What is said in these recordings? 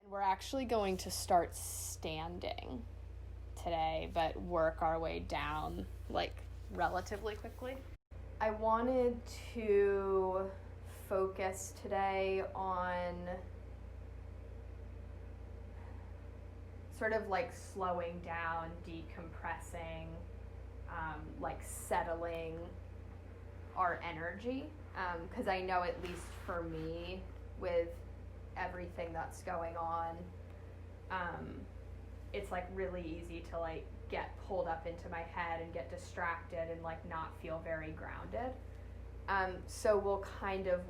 We're actually going to start standing today, but work our way down like relatively quickly. I wanted to focus today on sort of like slowing down, decompressing, like settling our energy, because I know, at least for me, with everything that's going on, it's like really easy to like get pulled up into my head and get distracted and like not feel very grounded. So we'll kind of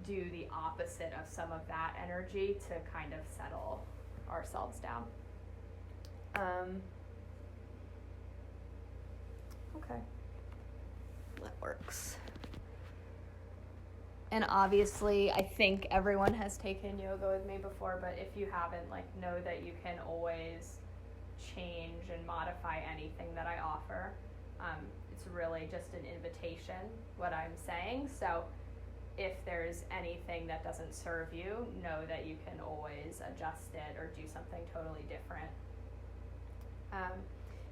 do the opposite of some of that energy to kind of settle ourselves down. Okay, that works. And obviously, I think everyone has taken yoga with me before, but if you haven't, like, know that you can always change and modify anything that I offer. It's really just an invitation, what I'm saying. So if there's anything that doesn't serve you, know that you can always adjust it or do something totally different.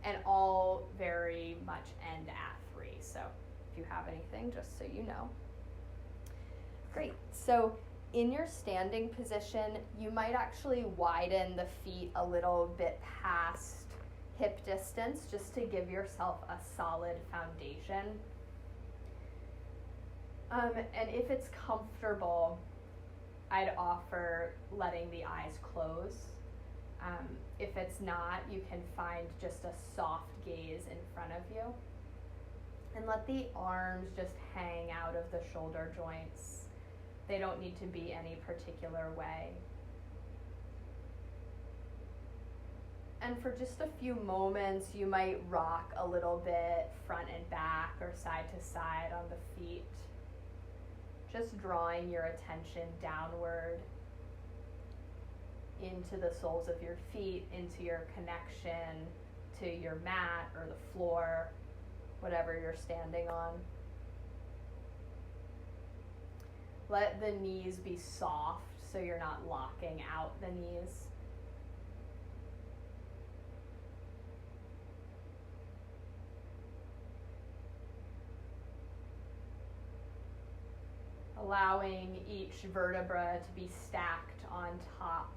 And all very much end at 3. So if you have anything, just so you know. Great. So in your standing position, you might actually widen the feet a little bit past hip distance just to give yourself a solid foundation. And if it's comfortable, I'd offer letting the eyes close. If it's not, you can find just a soft gaze in front of you. And let the arms just hang out of the shoulder joints. They don't need to be any particular way. And for just a few moments, you might rock a little bit front and back or side to side on the feet. Just drawing your attention downward into the soles of your feet, into your connection to your mat or the floor, whatever you're standing on. Let the knees be soft so you're not locking out the knees. Allowing each vertebra to be stacked on top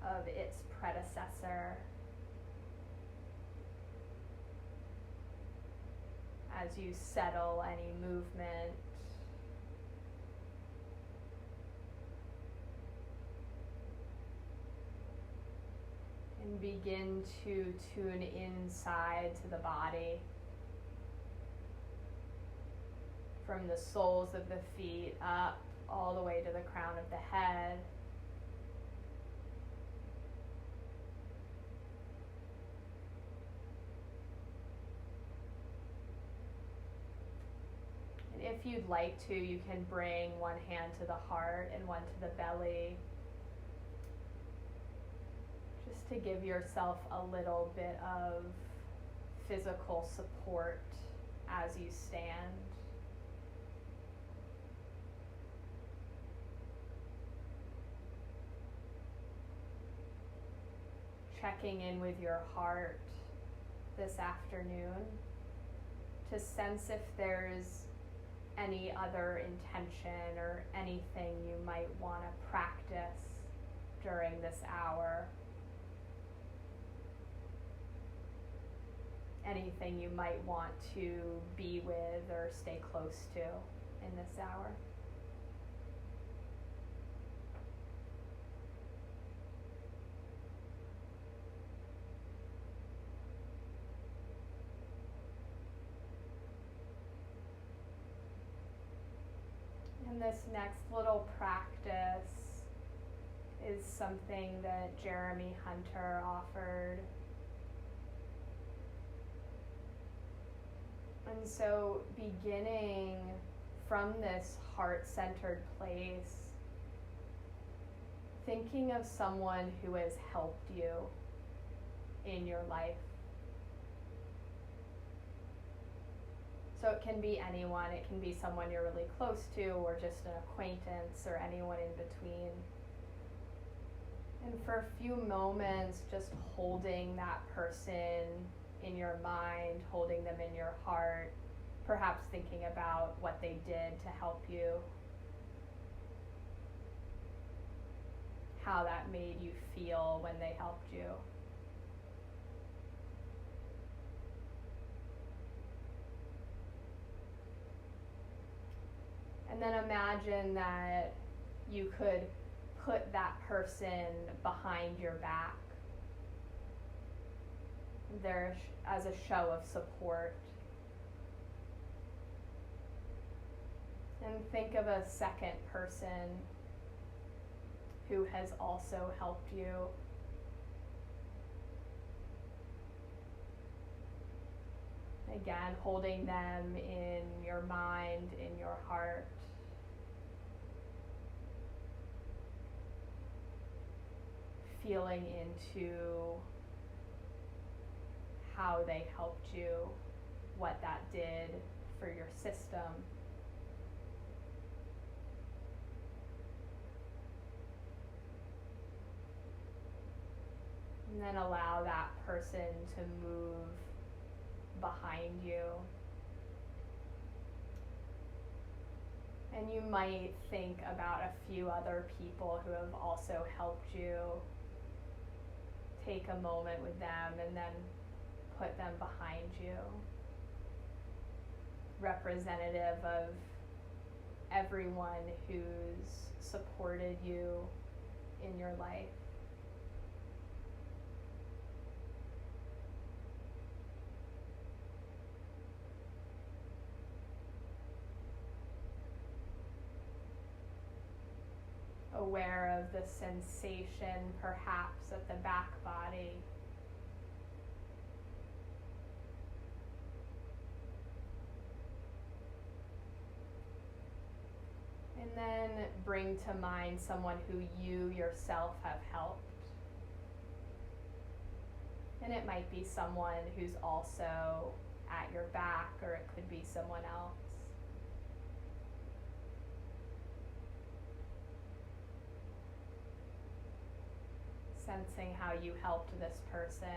of its predecessor as you settle any movement. And begin to tune inside to the body, from the soles of the feet up all the way to the crown of the head. And if you'd like to, you can bring one hand to the heart and one to the belly, just to give yourself a little bit of physical support as you stand. Checking in with your heart this afternoon to sense if there's any other intention or anything you might want to practice during this hour. Anything you might want to be with or stay close to in this hour. And this next little practice is something that Jeremy Hunter offered. And so beginning from this heart-centered place, thinking of someone who has helped you in your life. So it can be anyone, it can be someone you're really close to or just an acquaintance or anyone in between. And for a few moments, just holding that person in your mind, holding them in your heart, perhaps thinking about what they did to help you, how that made you feel when they helped you. And then imagine that you could put that person behind your back there as a show of support. And think of a second person who has also helped you. Again, holding them in your mind, in your heart. Feeling into how they helped you, what that did for your system. And then allow that person to move behind you. And you might think about a few other people who have also helped you. Take a moment with them and then put them behind you. Representative of everyone who's supported you in your life. Aware of the sensation perhaps at the back body. And then bring to mind someone who you yourself have helped. And it might be someone who's also at your back, or it could be someone else. Sensing how you helped this person.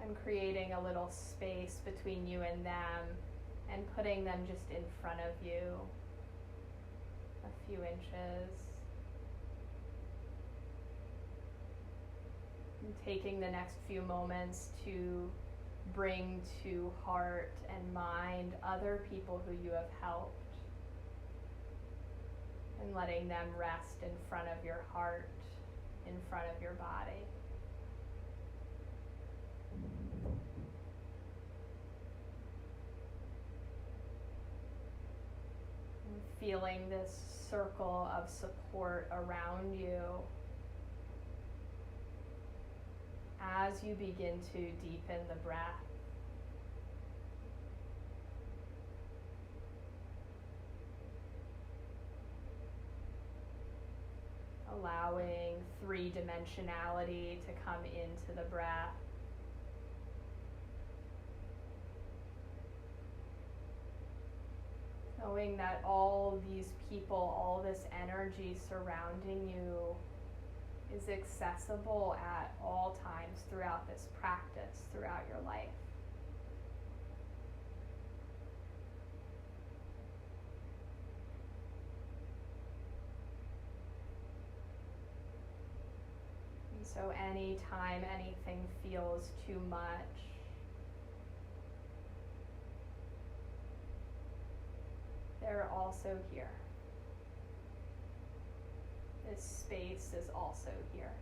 And creating a little space between you and them, and putting them just in front of you, a few inches. And taking the next few moments to bring to heart and mind other people who you have helped, and letting them rest in front of your heart, in front of your body. And feeling this circle of support around you as you begin to deepen the breath. Allowing three-dimensionality to come into the breath. Knowing that all these people, all this energy surrounding you is accessible at all times throughout this practice, throughout your life. So anytime anything feels too much, they're also here. This space is also here.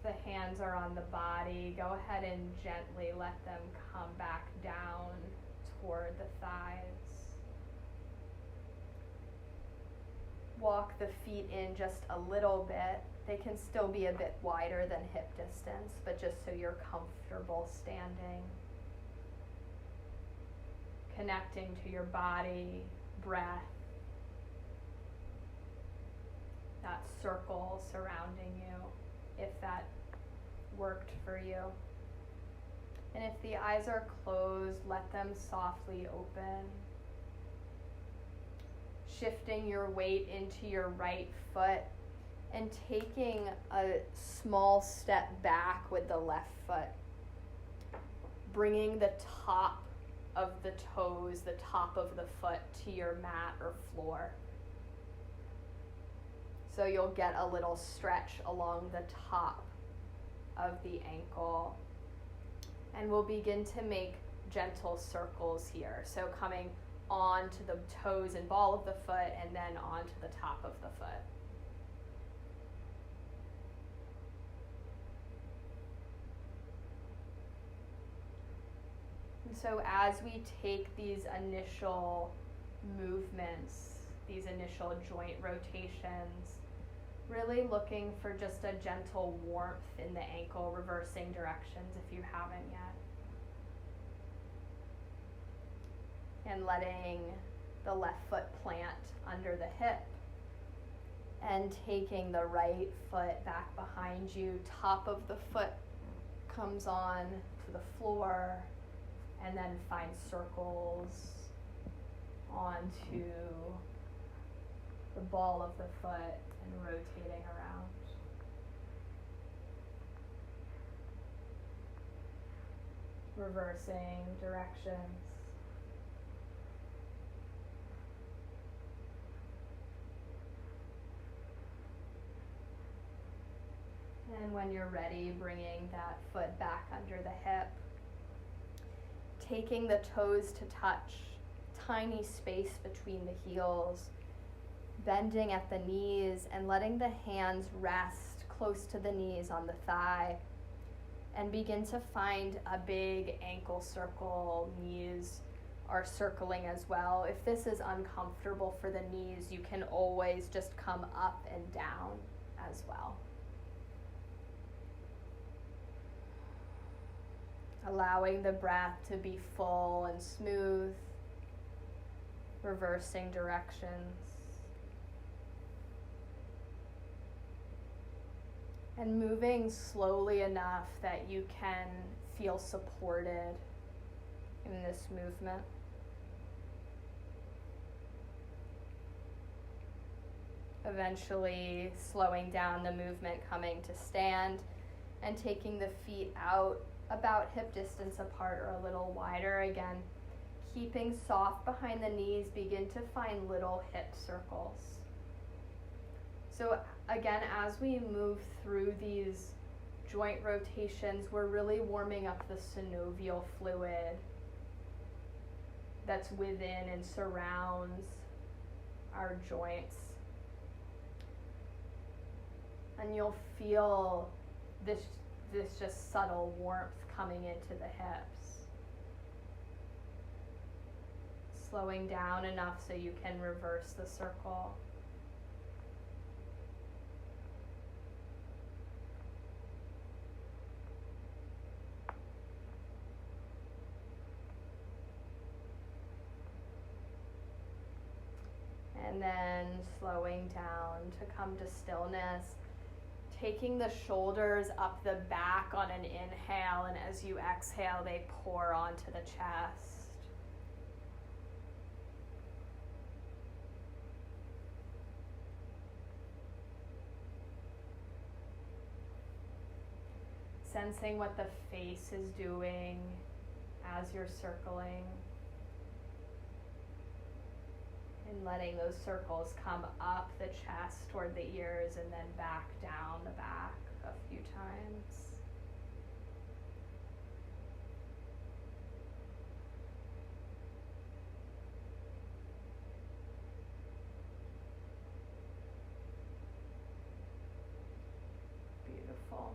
The hands are on the body, go ahead and gently let them come back down toward the thighs. Walk the feet in just a little bit. They can still be a bit wider than hip distance, but just so you're comfortable standing. Connecting to your body, breath, that that circle surrounding you, if that worked for you. And if the eyes are closed, let them softly open. Shifting your weight into your right foot and taking a small step back with the left foot. Bringing the top of the toes, the top of the foot to your mat or floor. So you'll get a little stretch along the top of the ankle. And we'll begin to make gentle circles here. So coming onto the toes and ball of the foot and then onto the top of the foot. And so as we take these initial movements, these initial joint rotations, really looking for just a gentle warmth in the ankle, reversing directions if you haven't yet. And letting the left foot plant under the hip and taking the right foot back behind you. Top of the foot comes on to the floor and then find circles onto the ball of the foot and rotating around. Reversing directions. And when you're ready, bringing that foot back under the hip. Taking the toes to touch, tiny space between the heels. Bending at the knees and letting the hands rest close to the knees on the thigh. And begin to find a big ankle circle. Knees are circling as well. If this is uncomfortable for the knees, you can always just come up and down as well. Allowing the breath to be full and smooth, reversing directions. And moving slowly enough that you can feel supported in this movement. Eventually slowing down the movement, coming to stand and taking the feet out about hip distance apart or a little wider. Again, keeping soft behind the knees, begin to find little hip circles. So again, as we move through these joint rotations, we're really warming up the synovial fluid that's within and surrounds our joints. And you'll feel this just subtle warmth coming into the hips. Slowing down enough so you can reverse the circle. And then slowing down to come to stillness. Taking the shoulders up the back on an inhale, and as you exhale, they pour onto the chest. Sensing what the face is doing as you're circling. And letting those circles come up the chest toward the ears and then back down the back a few times. Beautiful.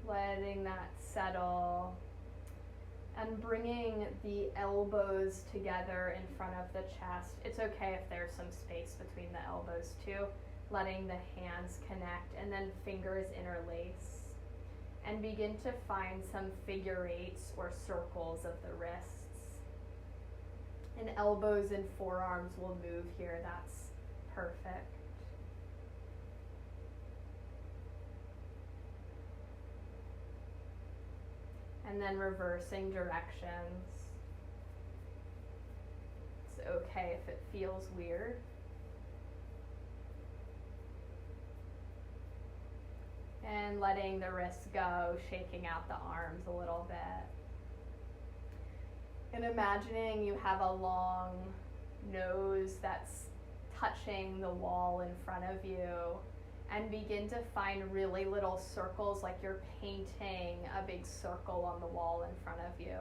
Letting that settle. And bringing the elbows together in front of the chest. It's okay if there's some space between the elbows too. Letting the hands connect and then fingers interlace. And begin to find some figure eights or circles of the wrists. And elbows and forearms will move here. That's perfect. And then reversing directions. It's okay if it feels weird. And letting the wrists go, shaking out the arms a little bit. And imagining you have a long nose that's touching the wall in front of you, and begin to find really little circles like you're painting a big circle on the wall in front of you.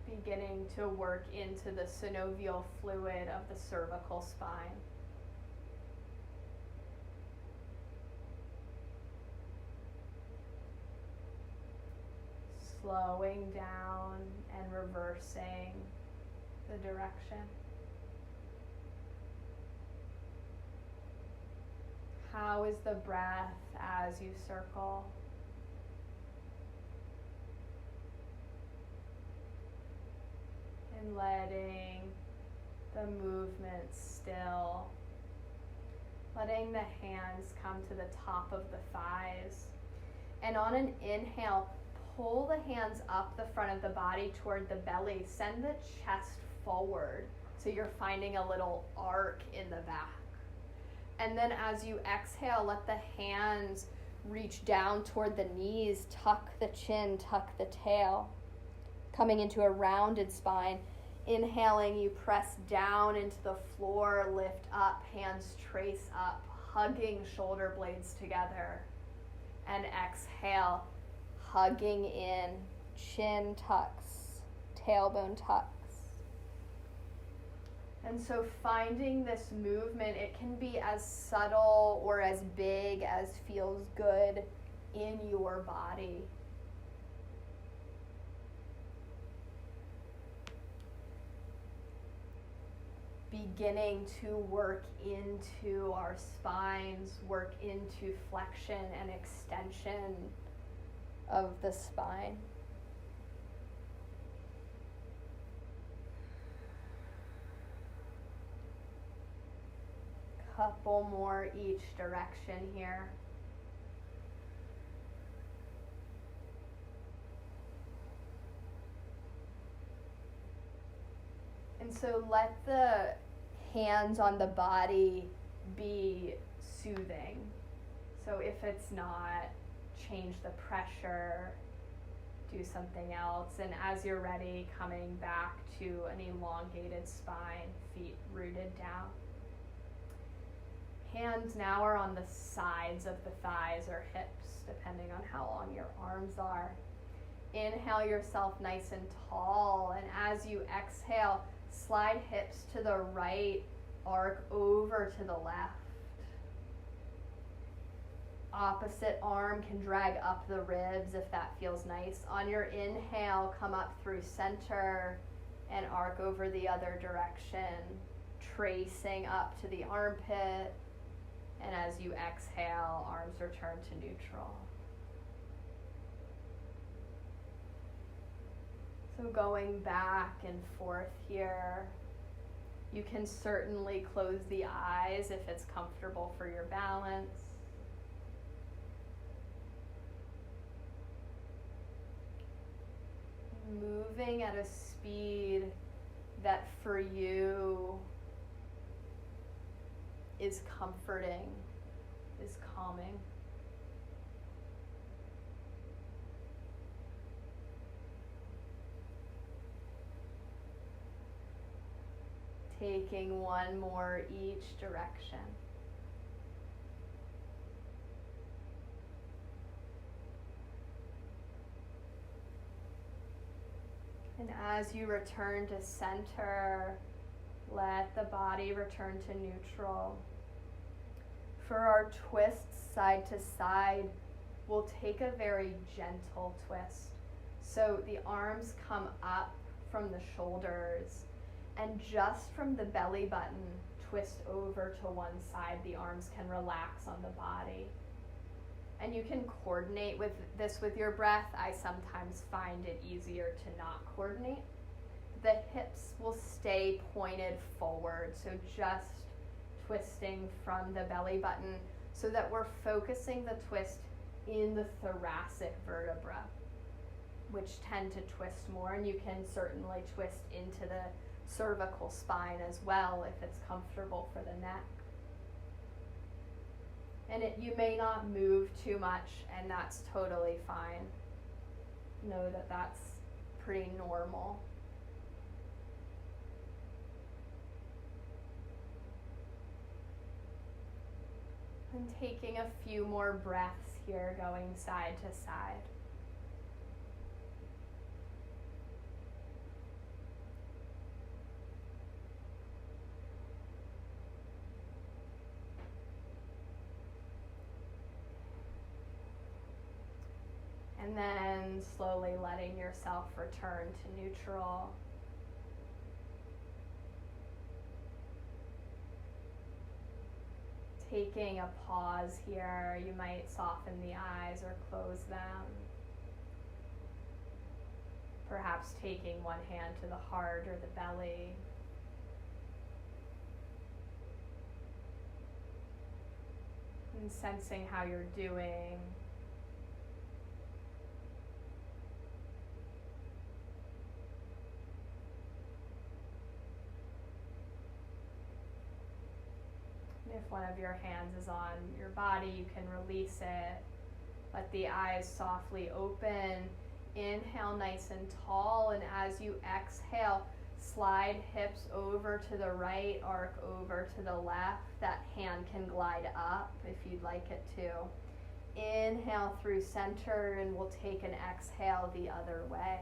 Beginning to work into the synovial fluid of the cervical spine. Slowing down and reversing the direction. How is the breath as you circle? And letting the movement still. Letting the hands come to the top of the thighs. And on an inhale, pull the hands up the front of the body toward the belly. Send the chest forward so you're finding a little arc in the back. And then as you exhale, let the hands reach down toward the knees, tuck the chin, tuck the tail, coming into a rounded spine. Inhaling, you press down into the floor, lift up, hands trace up, hugging shoulder blades together. And exhale, hugging in, chin tucks, tailbone tucks. And so finding this movement, it can be as subtle or as big as feels good in your body. Beginning to work into our spines, work into flexion and extension of the spine. Couple more each direction here. And so let the hands on the body be soothing. So if it's not, change the pressure, do something else. And as you're ready, coming back to an elongated spine, feet rooted down. Hands now are on the sides of the thighs or hips, depending on how long your arms are. Inhale yourself nice and tall, and as you exhale, slide hips to the right, arc over to the left. Opposite arm can drag up the ribs if that feels nice. On your inhale, come up through center and arc over the other direction, tracing up to the armpit. And as you exhale, arms return to neutral. So going back and forth here. You can certainly close the eyes if it's comfortable for your balance. Moving at a speed that for you is comforting, is calming. Taking one more each direction. And as you return to center, let the body return to neutral. For our twists side to side, we'll take a very gentle twist. So the arms come up from the shoulders, and just from the belly button, twist over to one side. The arms can relax on the body. And you can coordinate with this with your breath. I sometimes find it easier to not coordinate. The hips will stay pointed forward, so just twisting from the belly button so that we're focusing the twist in the thoracic vertebra, which tend to twist more, and you can certainly twist into the cervical spine as well if it's comfortable for the neck. And you may not move too much, and that's totally fine. Know that that's pretty normal. And taking a few more breaths here, going side to side. And then slowly letting yourself return to neutral. Taking a pause here, you might soften the eyes or close them. Perhaps taking one hand to the heart or the belly. And sensing how you're doing. If one of your hands is on your body, you can release it. Let the eyes softly open. Inhale nice and tall, and as you exhale, slide hips over to the right, arc over to the left. That hand can glide up if you'd like it to. Inhale through center, and we'll take an exhale the other way.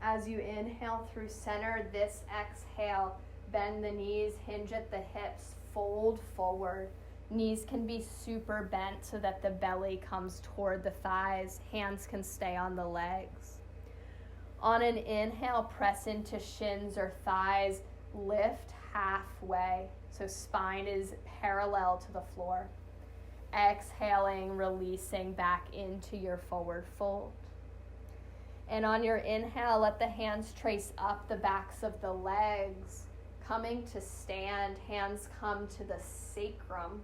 As you inhale through center, this exhale, bend the knees, hinge at the hips, fold forward. Knees can be super bent so that the belly comes toward the thighs. Hands can stay on the legs. On an inhale, press into shins or thighs. Lift halfway, so spine is parallel to the floor. Exhaling, releasing back into your forward fold. And on your inhale, let the hands trace up the backs of the legs. Coming to stand, hands come to the sacrum.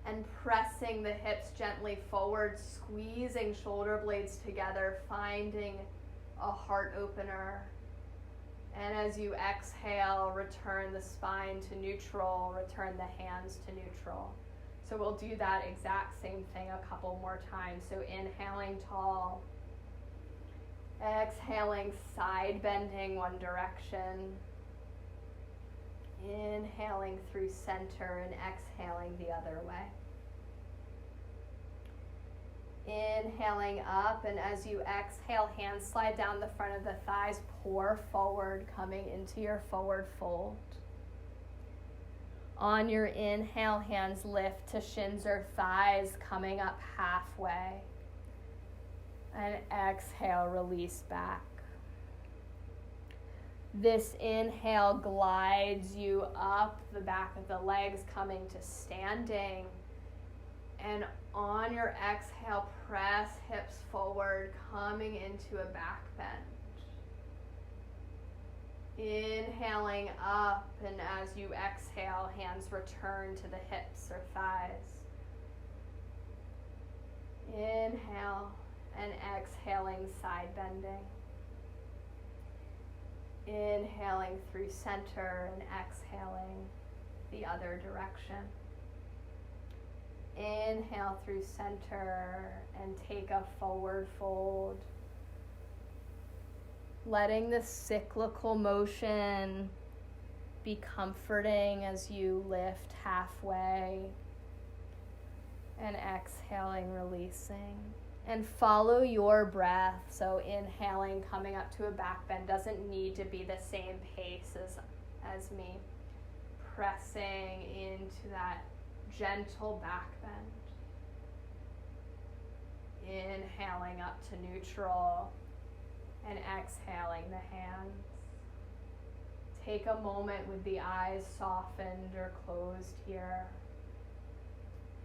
And pressing the hips gently forward, squeezing shoulder blades together, finding a heart opener. And as you exhale, return the spine to neutral, return the hands to neutral. So we'll do that exact same thing a couple more times. So inhaling tall. Exhaling, side bending one direction. Inhaling through center and exhaling the other way. Inhaling up, and as you exhale, hands slide down the front of the thighs, pour forward, coming into your forward fold. On your inhale, hands lift to shins or thighs, coming up halfway. And exhale, release back. This inhale glides you up the back of the legs, coming to standing. And on your exhale, press hips forward, coming into a back bend. Inhaling up, and as you exhale, hands return to the hips or thighs. Inhale and exhaling, side bending. Inhaling through center and exhaling the other direction. Inhale through center and take a forward fold. Letting the cyclical motion be comforting as you lift halfway and exhaling, releasing. And follow your breath. So inhaling, coming up to a back bend doesn't need to be the same pace as me. Pressing into that gentle back bend. Inhaling up to neutral and exhaling the hands. Take a moment with the eyes softened or closed here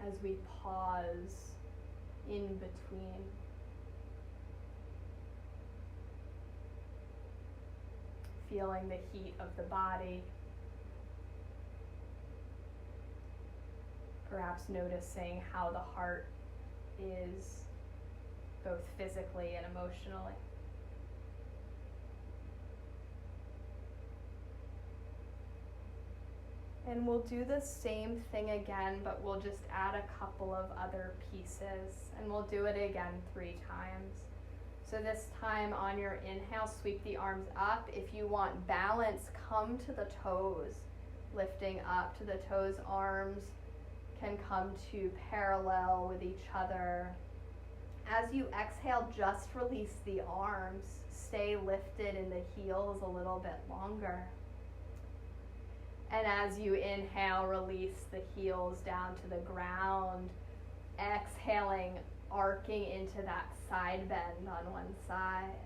as we pause in between. Feeling the heat of the body. perhaps noticing how the heart is both physically and emotionally. And we'll do the same thing again, but we'll just add a couple of other pieces, and we'll do it again 3 times. So this time on your inhale, sweep the arms up. If you want balance, come to the toes, lifting up to the toes. Arms can come to parallel with each other. As you exhale, just release the arms. Stay lifted in the heels a little bit longer. And as you inhale, release the heels down to the ground. Exhaling, arcing into that side bend on one side.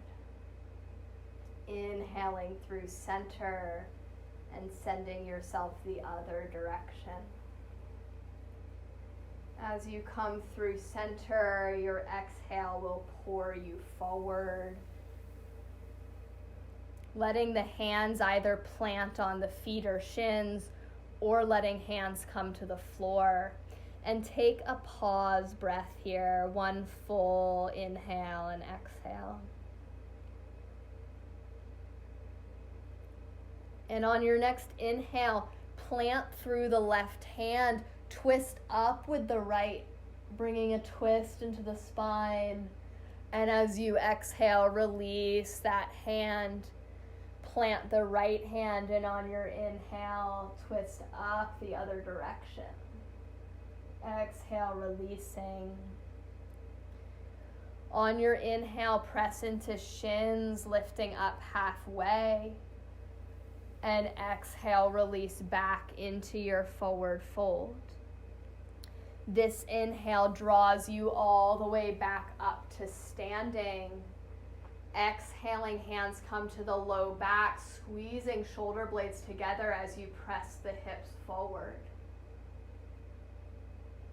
Inhaling through center and sending yourself the other direction. As you come through center, your exhale will pour you forward. Letting the hands either plant on the feet or shins, or letting hands come to the floor. And take a pause breath here, 1 full inhale and exhale. And on your next inhale, plant through the left hand, twist up with the right, bringing a twist into the spine. And as you exhale, release that hand. Plant the right hand, and on your inhale, twist up the other direction. Exhale, releasing. On your inhale, press into shins, lifting up halfway. And exhale, release back into your forward fold. This inhale draws you all the way back up to standing. Exhaling, hands come to the low back, squeezing shoulder blades together as you press the hips forward.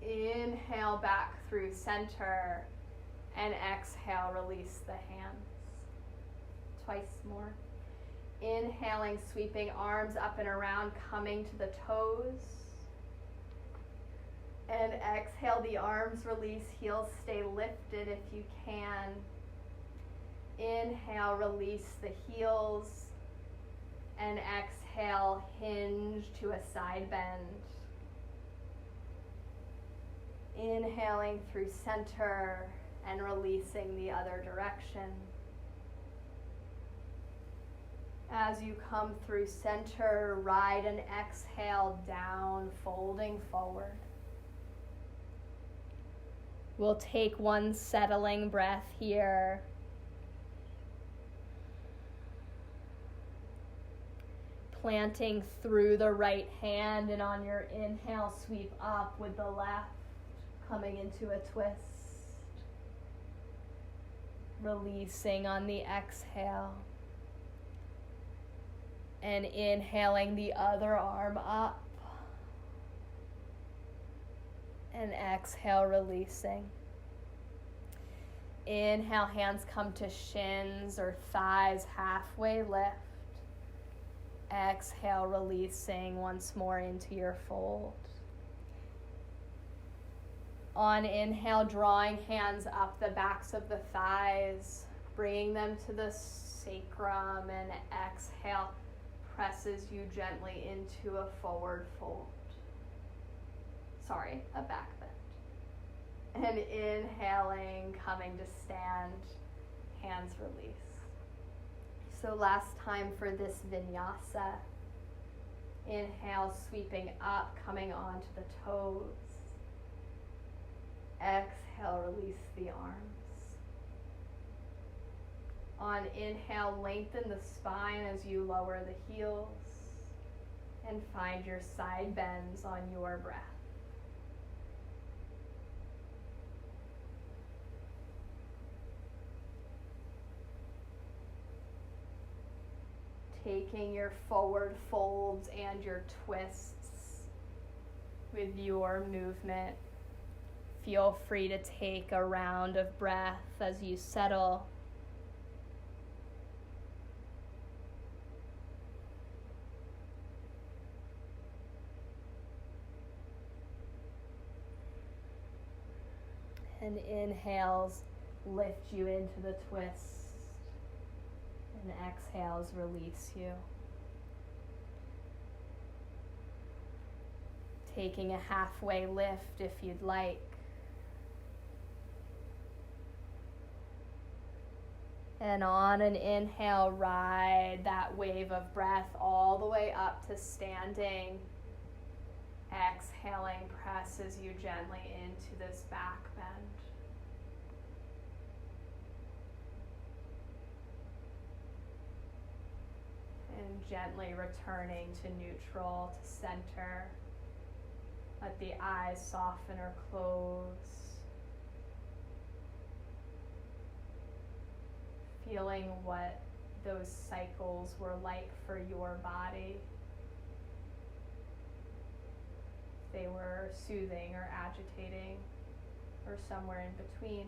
Inhale back through center, and exhale, release the hands. Twice more. Inhaling, sweeping arms up and around, coming to the toes. And exhale, the arms release, heels stay lifted if you can. Inhale, release the heels. And exhale, hinge to a side bend. Inhaling through center and releasing the other direction. As you come through center, ride an exhale down, folding forward. We'll take 1 settling breath here. Planting through the right hand, and on your inhale, sweep up with the left, coming into a twist. Releasing on the exhale. And inhaling the other arm up. And exhale, releasing. Inhale, hands come to shins or thighs, halfway lift. Exhale, releasing once more into your fold. On inhale, drawing hands up the backs of the thighs, bringing them to the sacrum, and exhale, presses you gently into a forward fold. A back bend. And inhaling, coming to stand, hands release. So last time for this vinyasa. Inhale, sweeping up, coming onto the toes. Exhale, release the arms. On inhale, lengthen the spine as you lower the heels. And find your side bends on your breath. Taking your forward folds and your twists with your movement. Feel free to take a round of breath as you settle. And inhales lift you into the twist. And exhales release you. Taking a halfway lift if you'd like. And on an inhale, ride that wave of breath all the way up to standing. Exhaling presses you gently into this back bend. And gently returning to neutral, to center. Let the eyes soften or close. Feeling what those cycles were like for your body. If they were soothing or agitating or somewhere in between.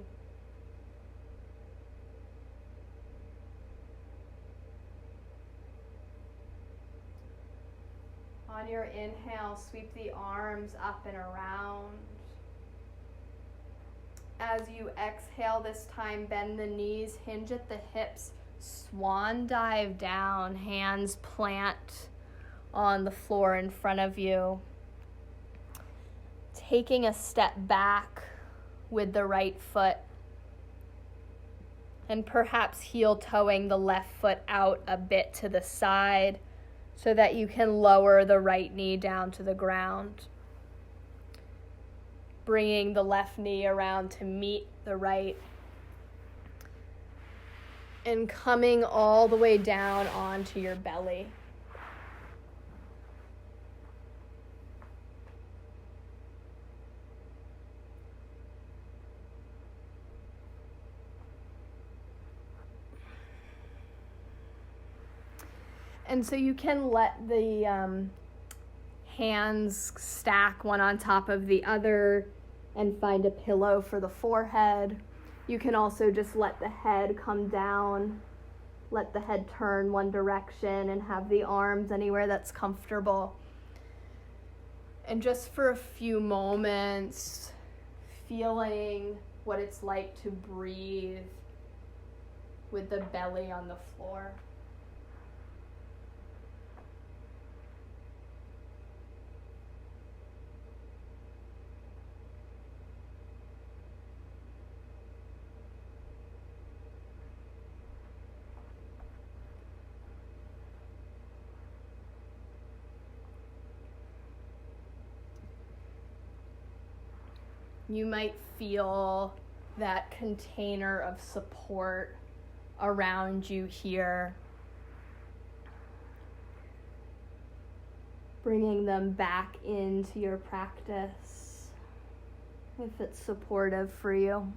On your inhale, sweep the arms up and around. As you exhale this time, bend the knees, hinge at the hips, swan dive down, hands plant on the floor in front of you. Taking a step back with the right foot and perhaps heel toeing the left foot out a bit to the side so that you can lower the right knee down to the ground. Bringing the left knee around to meet the right. And coming all the way down onto your belly. And so you can let the hands stack one on top of the other and find a pillow for the forehead. You can also just let the head come down, let the head turn one direction and have the arms anywhere that's comfortable. And just for a few moments, feeling what it's like to breathe with the belly on the floor. You might feel that container of support around you here. Bringing them back into your practice if it's supportive for you.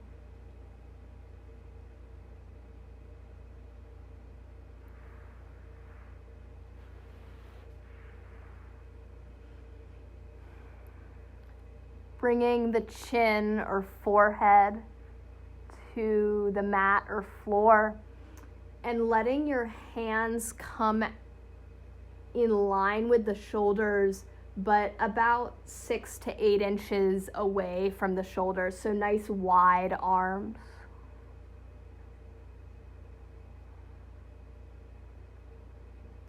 Bringing the chin or forehead to the mat or floor and letting your hands come in line with the shoulders, but about 6 to 8 inches away from the shoulders. So nice wide arms.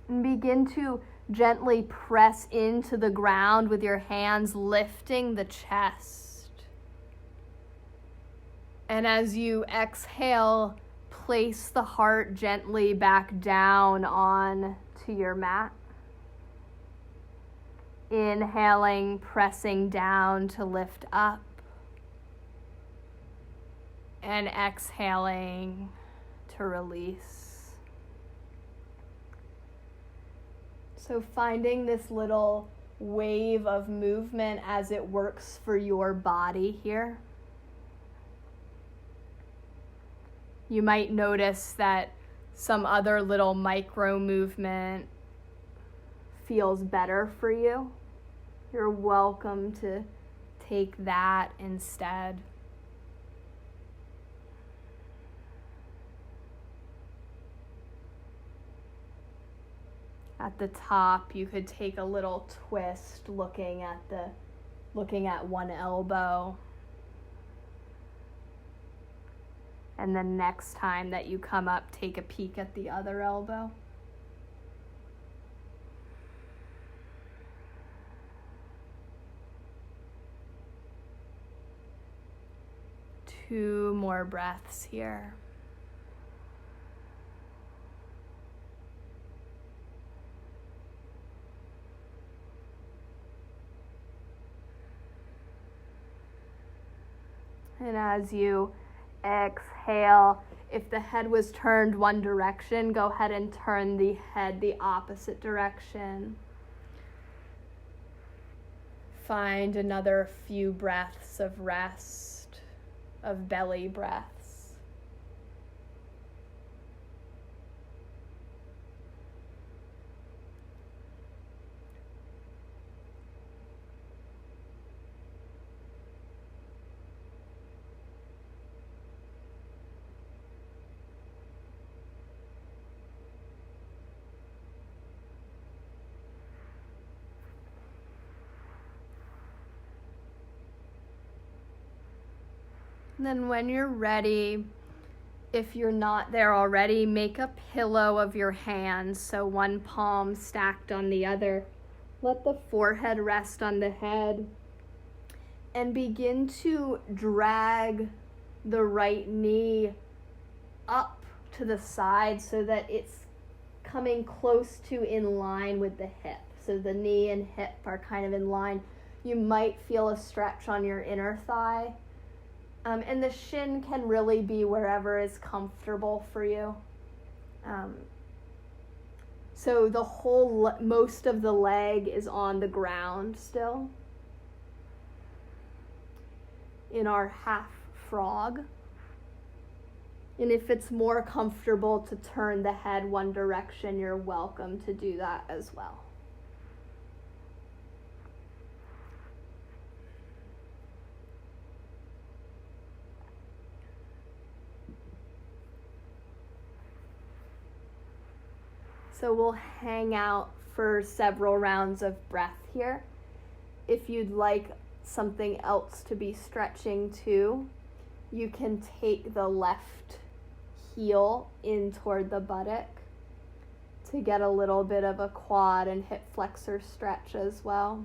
And begin to gently press into the ground with your hands, lifting the chest. And as you exhale, place the heart gently back down on to your mat. Inhaling, pressing down to lift up. And exhaling to release. So finding this little wave of movement as it works for your body here. You might notice that some other little micro movement feels better for you. You're welcome to take that instead. At the top, you could take a little twist looking at one elbow. And then next time that you come up, take a peek at the other elbow. Two more breaths here. And as you exhale, if the head was turned one direction, go ahead and turn the head the opposite direction. Find another few breaths of rest, of belly breaths. And then when you're ready, if you're not there already, make a pillow of your hands, so one palm stacked on the other. Let the forehead rest on the head and begin to drag the right knee up to the side so that it's coming close to in line with the hip. So the knee and hip are kind of in line. You might feel a stretch on your inner thigh. And the shin can really be wherever is comfortable for you. So the most of the leg is on the ground still. In our half frog. And if it's more comfortable to turn the head one direction, you're welcome to do that as well. So we'll hang out for several rounds of breath here. If you'd like something else to be stretching too, you can take the left heel in toward the buttock to get a little bit of a quad and hip flexor stretch as well.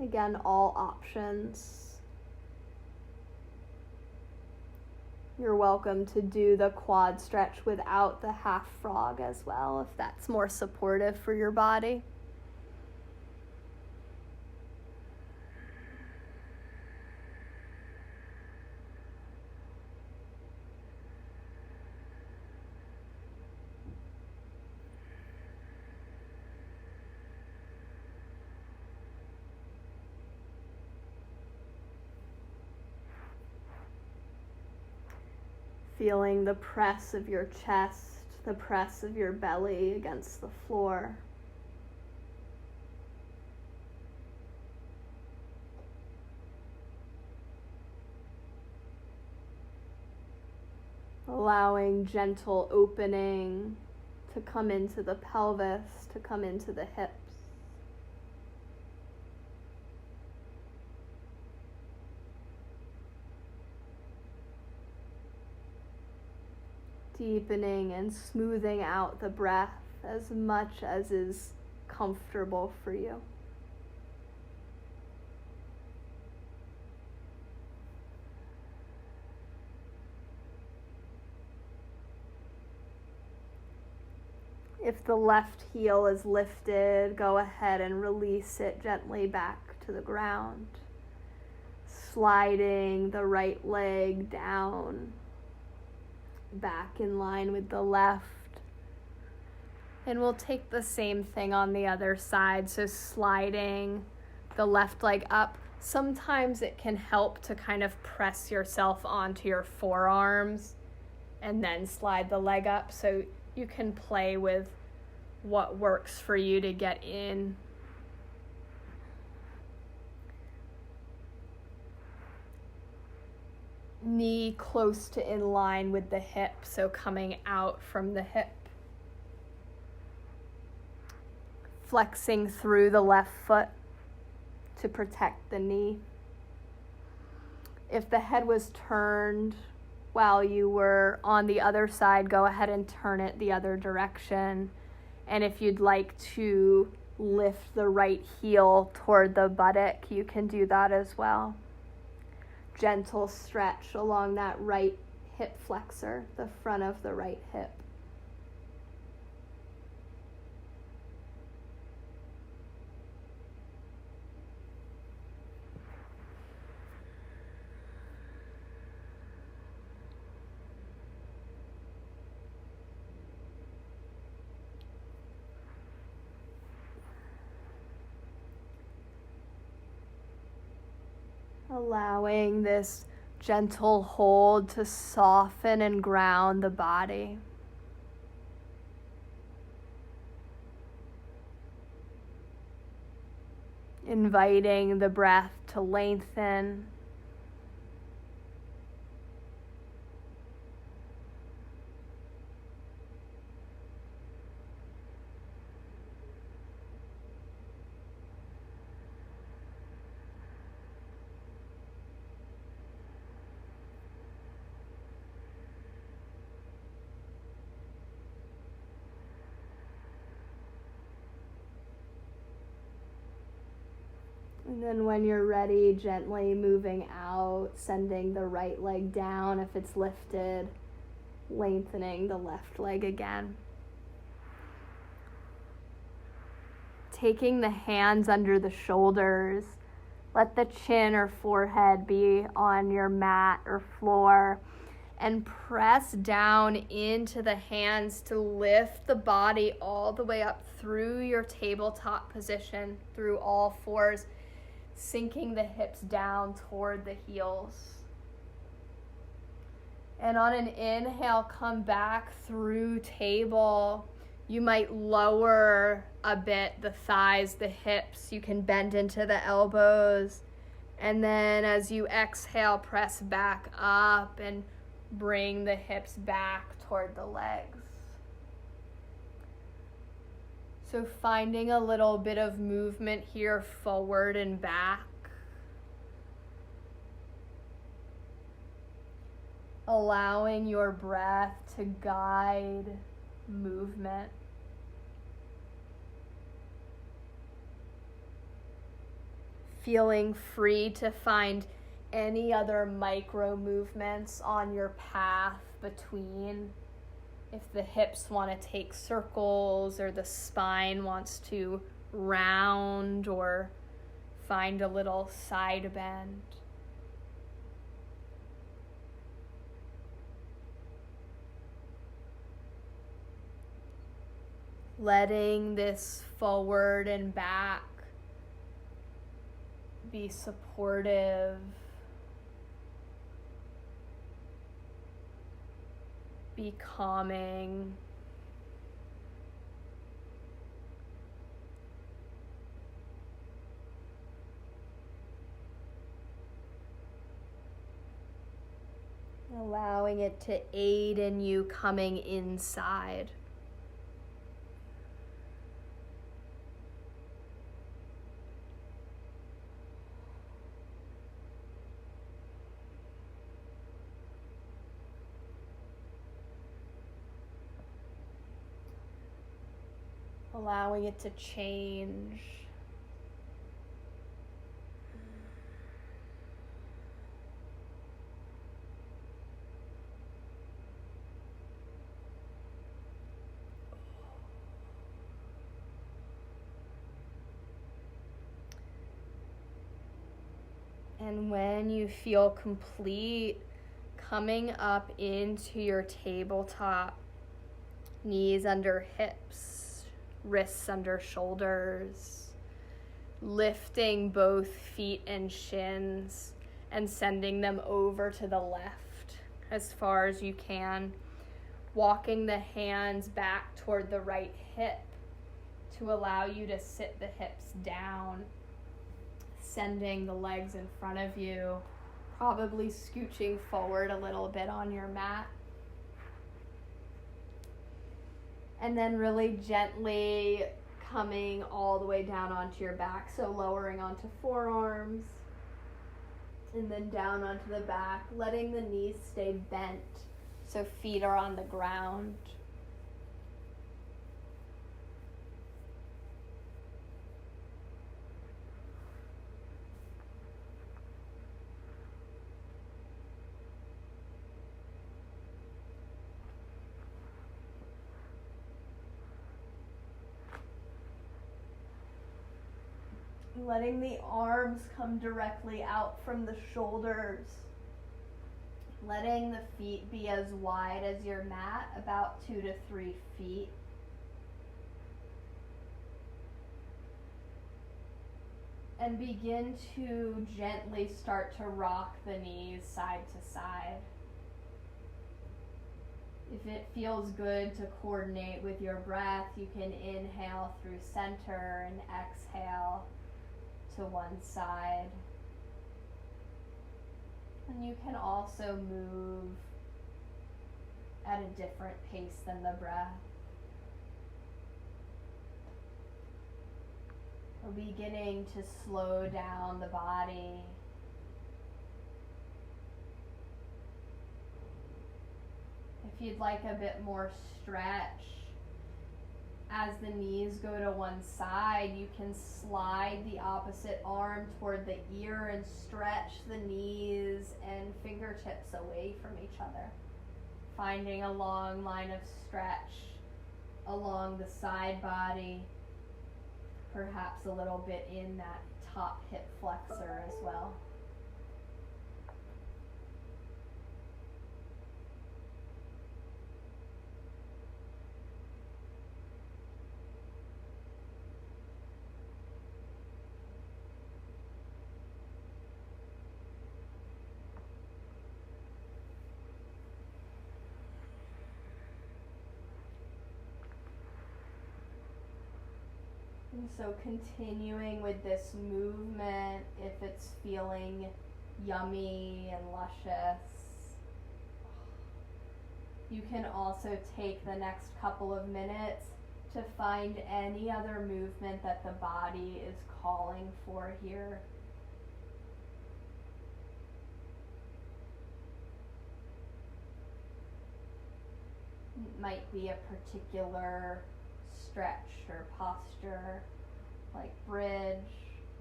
Again, all options. You're welcome to do the quad stretch without the half frog as well, if that's more supportive for your body. Feeling the press of your chest, the press of your belly against the floor. Allowing gentle opening to come into the pelvis, to come into the hips. Deepening and smoothing out the breath as much as is comfortable for you. If the left heel is lifted, go ahead and release it gently back to the ground. Sliding the right leg down, back in line with the left. And we'll take the same thing on the other side. So sliding the left leg up. Sometimes it can help to kind of press yourself onto your forearms and then slide the leg up. So you can play with what works for you to get in. Knee close to in line with the hip, so coming out from the hip. Flexing through the left foot to protect the knee. If the head was turned while you were on the other side, go ahead and turn it the other direction. And if you'd like to lift the right heel toward the buttock, you can do that as well. Gentle stretch along that right hip flexor, the front of the right hip. Allowing this gentle hold to soften and ground the body. Inviting the breath to lengthen. And then when you're ready, gently moving out, sending the right leg down if it's lifted, lengthening the left leg again. Taking the hands under the shoulders, let the chin or forehead be on your mat or floor, and press down into the hands to lift the body all the way up through your tabletop position, through all fours, sinking the hips down toward the heels. And on an inhale, come back through table. You might lower a bit the thighs, the hips. You can bend into the elbows. And then as you exhale, press back up and bring the hips back toward the legs. So finding a little bit of movement here, forward and back. Allowing your breath to guide movement. Feeling free to find any other micro movements on your path between. If the hips want to take circles or the spine wants to round or find a little side bend. Letting this forward and back be supportive. Be calming. Allowing it to aid in you coming inside. Allowing it to change. And when you feel complete, coming up into your tabletop, knees under hips, wrists under shoulders, lifting both feet and shins and sending them over to the left as far as you can, walking the hands back toward the right hip to allow you to sit the hips down, sending the legs in front of you, probably scooching forward a little bit on your mat. And then really gently coming all the way down onto your back, so lowering onto forearms and then down onto the back, letting the knees stay bent so feet are on the ground. Letting the arms come directly out from the shoulders. Letting the feet be as wide as your mat, about 2 to 3 feet. And begin to gently start to rock the knees side to side. If it feels good to coordinate with your breath, you can inhale through center and exhale to one side. And you can also move at a different pace than the breath. We're beginning to slow down the body. If you'd like a bit more stretch, as the knees go to one side, you can slide the opposite arm toward the ear and stretch the knees and fingertips away from each other. Finding a long line of stretch along the side body, perhaps a little bit in that top hip flexor as well. And so continuing with this movement, if it's feeling yummy and luscious, you can also take the next couple of minutes to find any other movement that the body is calling for here. It might be a particular stretch or posture, like bridge,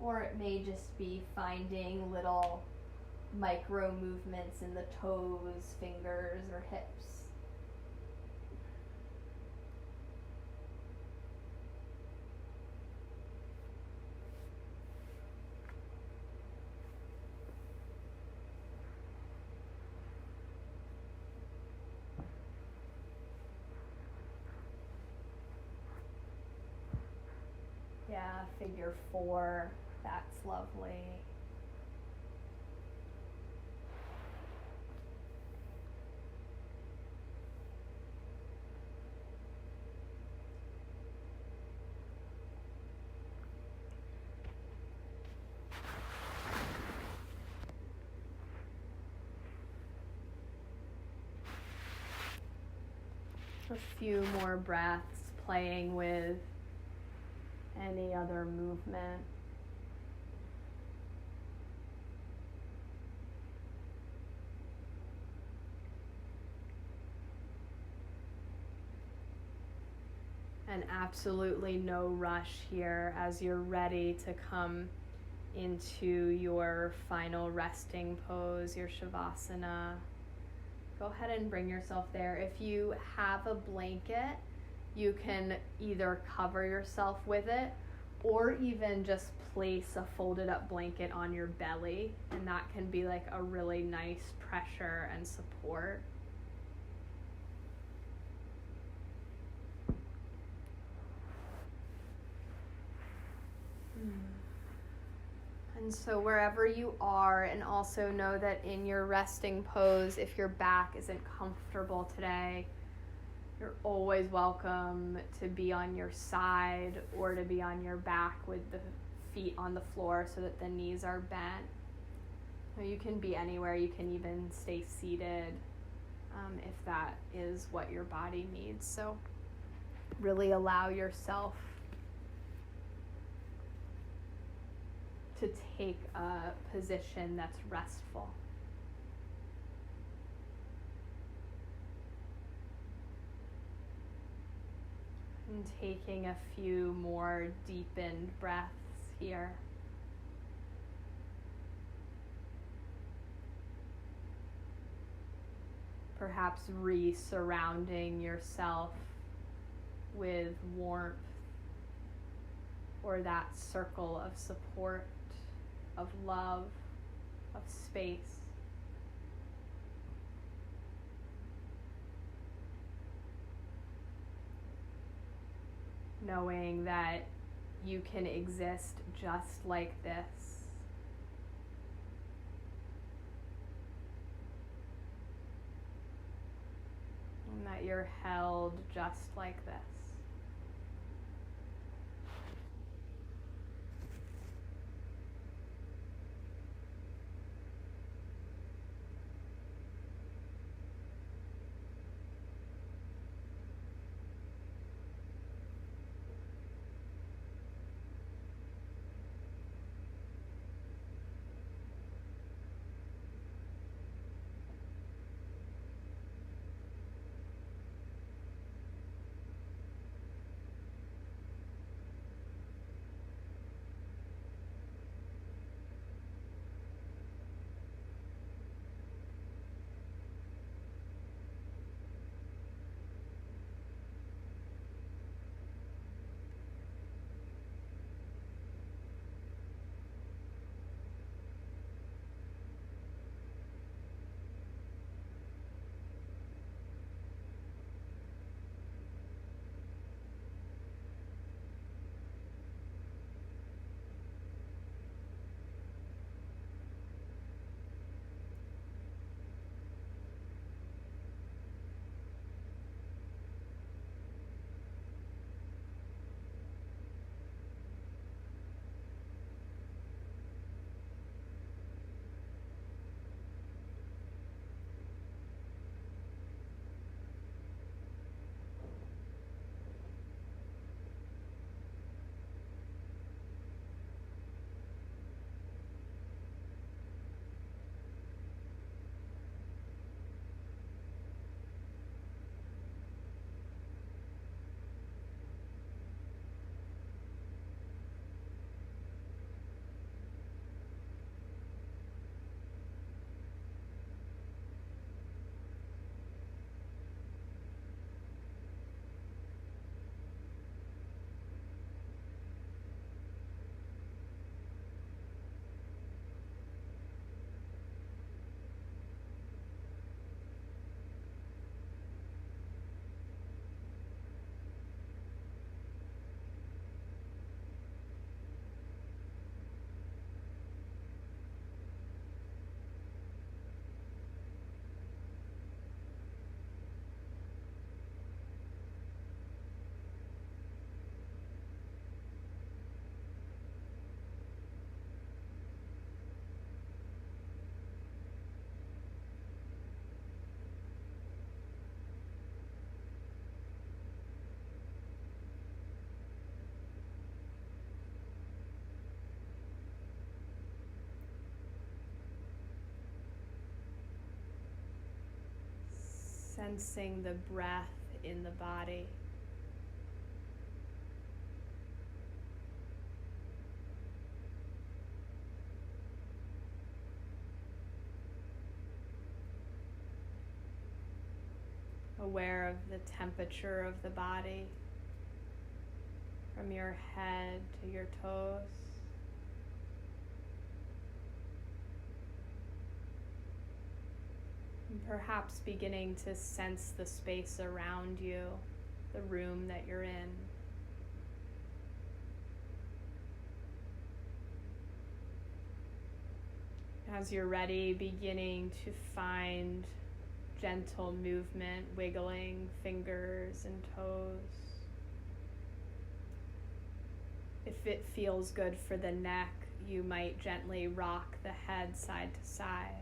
or it may just be finding little micro movements in the toes, fingers, or hips. Yeah, figure 4, that's lovely. A few more breaths playing with any other movement. And absolutely no rush here as you're ready to come into your final resting pose, your Shavasana. Go ahead and bring yourself there. If you have a blanket, you can either cover yourself with it or even just place a folded up blanket on your belly, and that can be like a really nice pressure and support. And so wherever you are, and also know that in your resting pose, if your back isn't comfortable today, you're always welcome to be on your side or to be on your back with the feet on the floor so that the knees are bent. Or you can be anywhere. You can even stay seated if that is what your body needs. So really allow yourself to take a position that's restful. And taking a few more deepened breaths here. Perhaps re-surrounding yourself with warmth or that circle of support, of love, of space. Knowing that you can exist just like this. And that you're held just like this. Sensing the breath in the body. Aware of the temperature of the body from your head to your toes. And perhaps beginning to sense the space around you, the room that you're in. As you're ready, beginning to find gentle movement, wiggling fingers and toes. If it feels good for the neck, you might gently rock the head side to side.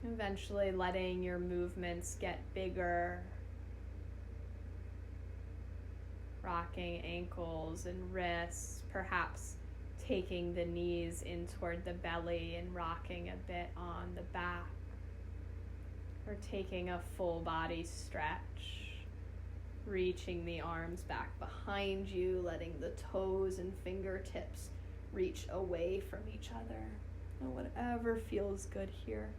Eventually letting your movements get bigger rocking ankles and wrists, perhaps taking the knees in toward the belly and rocking a bit on the back, or taking a full body stretch, reaching the arms back behind you, letting the toes and fingertips reach away from each other, and whatever feels good here.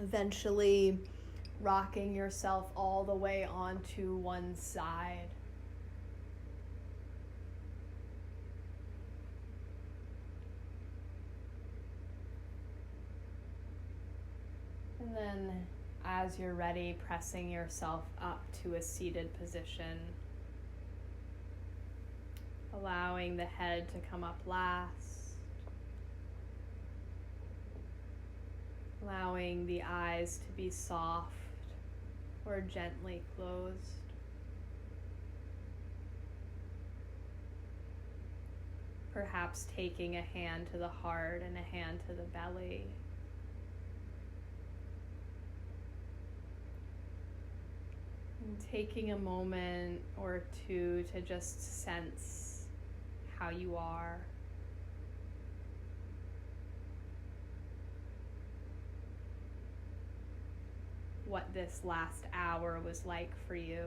Eventually rocking yourself all the way onto one side. And then, as you're ready, pressing yourself up to a seated position, allowing the head to come up last, allowing the eyes to be soft or gently closed. Perhaps taking a hand to the heart and a hand to the belly. And taking a moment or two to just sense how you are. What this last hour was like for you.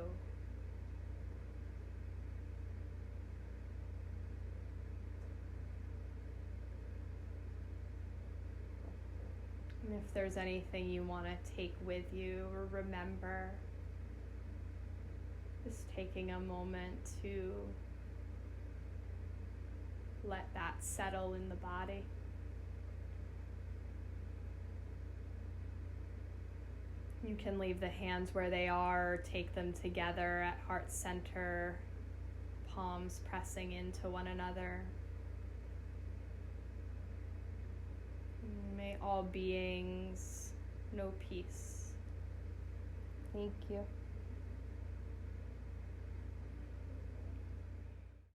And if there's anything you want to take with you or remember, just taking a moment to let that settle in the body. You can leave the hands where they are, take them together at heart center, palms pressing into one another. May all beings know peace. Thank you.